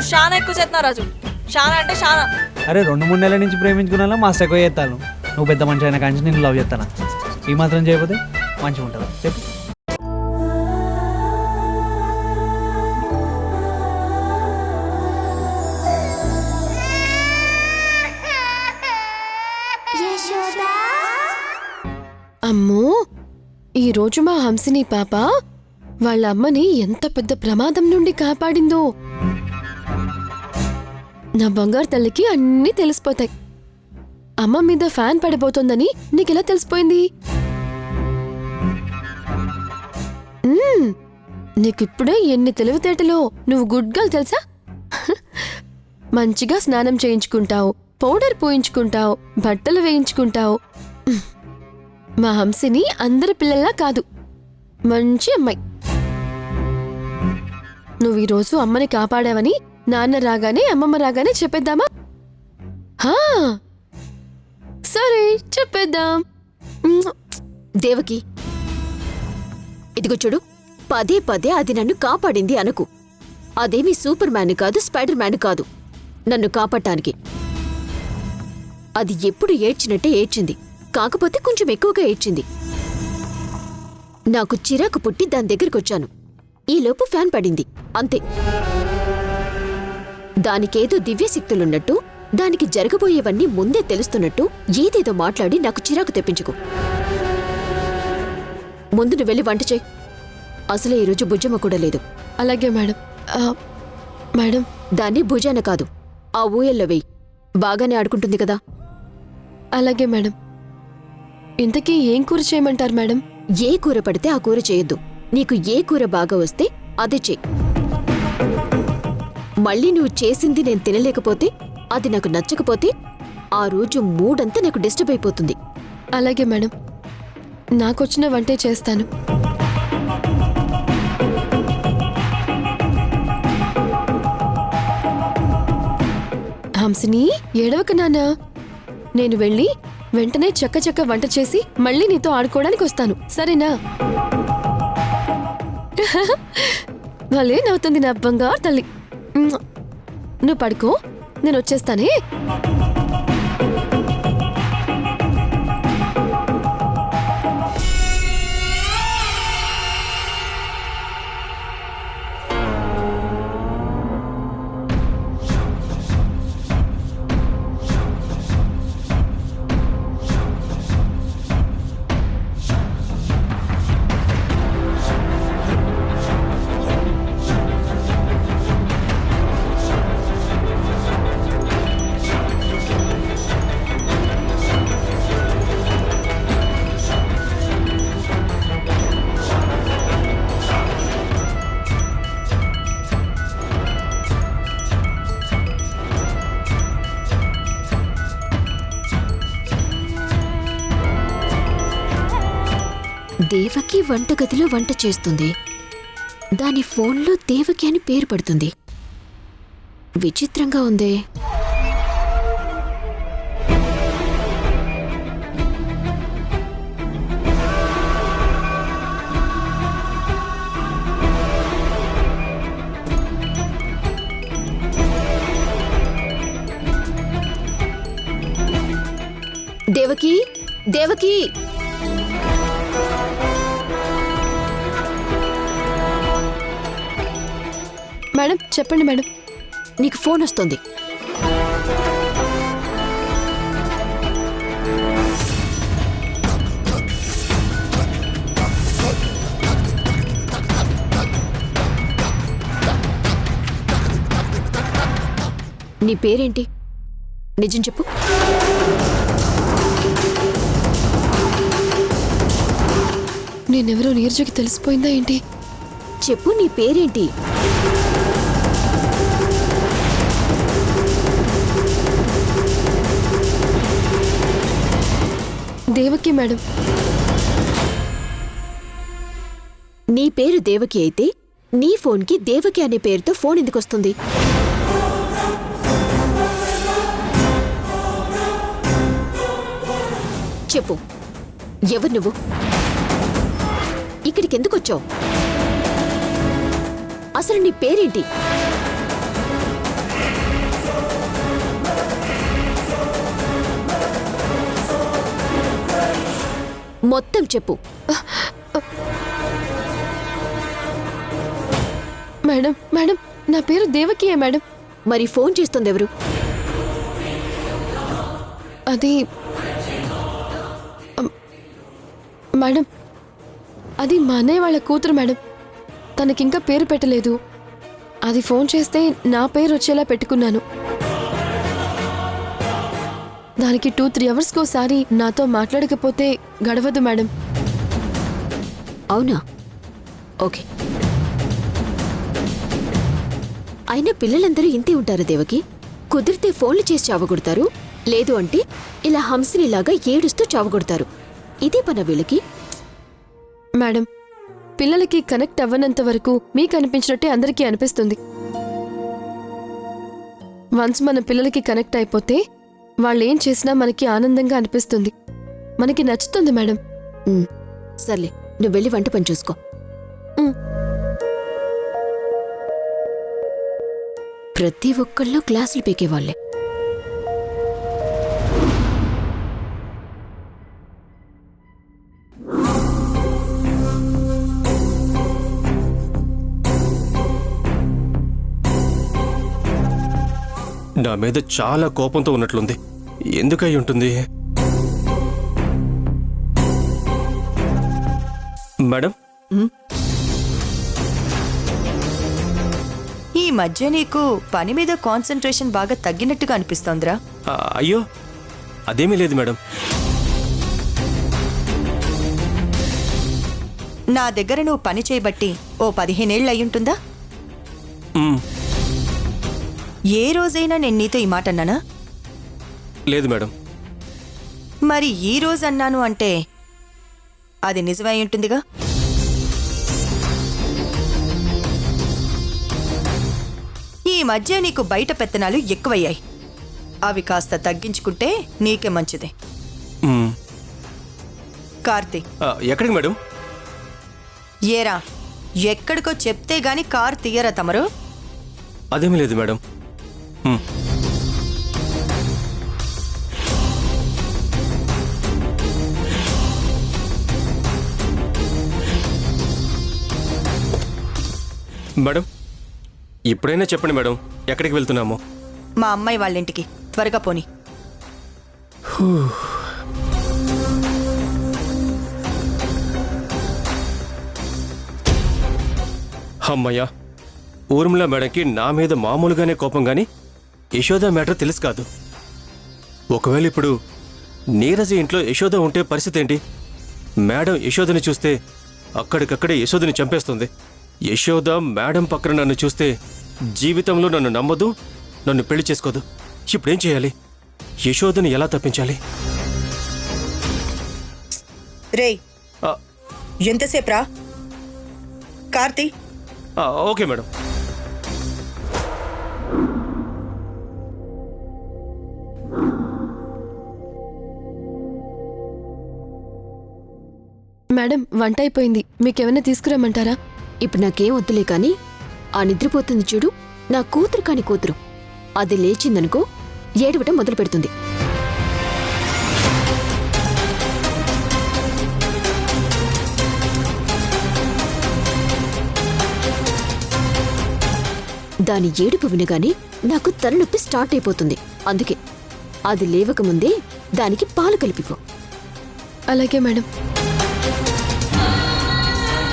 నువ్వు చాలా ఎక్కువ చేస్తున్నావు రాజు. చాలా అంటే చాలా. అరే 2-3 నెలల నుంచి ప్రేమించుకున్నా మస్తు ఎక్కువ చేస్తాను. నువ్వు పెద్ద మనిషి అయినా కానీ నేను లవ్ చేస్తాను. ఈ మాత్రం చేయకపోతే మంచిగా ఉంటుందా చెప్పు. అమ్మో, ఈరోజు మా హంసిని పాప వాళ్ళ అమ్మని ఎంత పెద్ద ప్రమాదం నుండి కాపాడిందో. నా బంగారు తల్లికి అన్నీ తెలిసిపోతాయి. అమ్మ మీద ఫ్యాన్ పడిపోతుందని నీకెలా తెలిసిపోయింది? నీకిప్పుడే ఎన్ని తెలివితేటలో. నువ్వు గుడ్ గర్ల్ తెలుసా? మంచిగా స్నానం చేయించుకుంటావు, పౌడర్ పూయించుకుంటావు, బట్టలు వేయించుకుంటావు. మా హంసిని అందరి పిల్లల్లా కాదు, మంచి అమ్మాయి. నువ్వు ఈరోజు అమ్మని కాపాడావని నాన్న రాగానే అమ్మమ్మ రాగానే చెప్పేద్దామా? సరే చెప్పేద్దాం. దేవకి, ఇదిగో చూడు, పదే పదే అది నన్ను కాపాడింది అనకు. అదేమీ సూపర్ మ్యాన్ కాదు, స్పైడర్ మ్యాన్ కాదు నన్ను కాపాడటానికి. అది ఎప్పుడు ఏడ్చినట్టే ఏడ్చింది, కాకపోతే కొంచెం ఎక్కువగా ఏడ్చింది. నాకు చిరాకు పుట్టి దాని దగ్గరికొచ్చాను. ఈలోపు ఫ్యాన్ పడింది, అంతే. దానికేదో దివ్యశక్తులున్నట్టు, దానికి జరగబోయేవన్నీ ముందే తెలుస్తున్నట్టు ఏదేదో మాట్లాడి నాకు చిరాకు తెప్పించుకో. ముందు నువ్వు వెళ్ళి వంట చేయి. అసలే ఈరోజు భుజమ్మ కూడా లేదు. అలాగే మేడం. మేడం, దాన్ని భుజాన కాదు, ఆ ఊయల్లో వెయ్యి. బాగానే ఆడుకుంటుంది కదా. అలాగే మేడం. ఇంతకీ ఏం కూర చేయమంటారు మేడం? ఏ కూర పడితే ఆ కూర చేయొద్దు. నీకు ఏ కూర బాగా వస్తే అదే చెయ్యి. మళ్ళీ నువ్వు చేసింది నేను తినలేకపోతే, అది నాకు నచ్చకపోతే, ఆ రోజు మూడంతా నాకు డిస్టర్బ్ అయిపోతుంది. అలాగే మేడం, నాకొచ్చిన వంటే చేస్తాను. హంసిని, ఏడవక నాన్నా. నేను వెళ్ళి వెంటనే చక్క వంట చేసి మళ్ళీ నీతో ఆడుకోవడానికి వస్తాను, సరేనా? భలే నవ్వుతుంది నా బంగారు తల్లి. నువ్వు పడుకో, నేను వచ్చేస్తానే. దేవకి వంటగదిలో వంట చేస్తుంది. దాని ఫోన్లో దేవకి అని పేరు పడుతుంది. విచిత్రంగా ఉందే. దేవకి, దేవకి, మేడం చెప్పండి మేడం. నీకు ఫోన్ వస్తుంది. నీ పేరేంటి? నిజం చెప్పు. నేనెవరో నీరజకి తెలిసిపోయిందా ఏంటి? చెప్పు, నీ పేరేంటి? దేవకి మేడం. నీ పేరు దేవకి అయితే నీ ఫోన్కి దేవకి అనే పేరుతో ఫోన్ ఎందుకొస్తుంది? చెప్పు, ఎవరు నువ్వు? ఇక్కడికి ఎందుకు వచ్చావు? అసలు నీ పేరేంటి? బదులు చెప్పు. మేడం మేడం నా పేరు దేవకియే మేడం. మరి ఫోన్ చేస్తుంది ఎవరు? అది మేడం అది మా అన్నయ్య వాళ్ళ కూతురు మేడం. తనకింకా పేరు పెట్టలేదు. అది ఫోన్ చేస్తే నా పేరు వచ్చేలా పెట్టుకున్నాను. దానికి 2-3 అవర్స్కోసారి నాతో మాట్లాడకపోతే గడవదు మేడం. అవునా? ఓకే. అయినా పిల్లలందరూ ఇంతే ఉంటారు దేవకి. కుదిరితే ఫోన్లు చేసి చావగొడతారు, లేదు అంటే ఇలా హంసినిలాగా ఏడుస్తూ చావగొడతారు. ఇదే పన వీళ్ళకి. మేడం పిల్లలకి కనెక్ట్ అవ్వనంత వరకు మీకు అనిపించినట్టే అందరికీ అనిపిస్తుంది. వన్స్ మన పిల్లలకి కనెక్ట్ అయిపోతే వాళ్ళేం చేసినా మనకి ఆనందంగా అనిపిస్తుంది, మనకి నచ్చుతుంది మేడం. సర్లే, నువ్వు వెళ్ళి వంట పని చూసుకో. ప్రతి ఒక్కళ్ళు క్లాసులు పీకేవాళ్లే. నా మీద చాలా కోపంతో ఉన్నట్లుంది. ఎందుకై ఉంటుంది? మేడం, ఈ మధ్య నీకు పని మీద కాన్సంట్రేషన్ బాగా తగ్గినట్టుగా అనిపిస్తోందిరా. అయ్యో అదేమీ లేదు మేడం. నా దగ్గర నువ్వు పని చేయబట్టి ఓ 15 ఏళ్ళు అయ్యుంటుందా? ఏ రోజైనా నేను నీతో ఈ మాట అన్నానా? లేదు మేడం. మరి ఈ రోజు అన్నాను అంటే అది నిజమై ఉంటుందిగా. ఈ మధ్య నీకు బయట పెత్తనాలు ఎక్కువయ్యాయి. అవి కాస్త తగ్గించుకుంటే నీకే మంచిది. కార్తీ, ఎక్కడికి మేడం? ఏరా, ఎక్కడికో చెప్తే గాని కార్ తీయరా తమరు? అదేమీ లేదు మేడం. మేడం, ఇప్పుడైనా చెప్పండి మేడం, ఎక్కడికి వెళ్తున్నాము? మా అమ్మాయి వాళ్ళ ఇంటికి. త్వరగా పోని. అమ్మయ్యా, ఊర్మిళ మేడంకి నా మీద మామూలుగానే కోపం గాని యశోద మ్యాటర్ తెలుసు కాదు. ఒకవేళ ఇప్పుడు నీరజ ఇంట్లో యశోద ఉంటే పరిస్థితి ఏంటి? మేడం యశోదని చూస్తే అక్కడికక్కడే యశోదని చంపేస్తుంది. యశోద మేడం పక్కన నన్ను చూస్తే జీవితంలో నన్ను నమ్మదు, నన్ను పెళ్లి చేసుకోదు. ఇప్పుడేం చేయాలి? యశోదని ఎలా తప్పించాలి? రేయ్, ఎంతసేపు రా? Karthi, okay madam. మేడం వంట అయిపోయింది, మీకేమైనా తీసుకురమ్మంటారా? ఇప్పుడు నాకేం వద్దులే కాని ఆ నిద్రపోతుంది చూడు, నా కూతురు కాని కూతురు. అది లేచిందనుకో ఏడవటం మొదలు పెడుతుంది. దాని ఏడుపు వినగానే నాకు తలనొప్పి స్టార్ట్ అయిపోతుంది. అందుకే అది లేవకముందే దానికి పాలు కలిపిపో. అలాగే మేడం.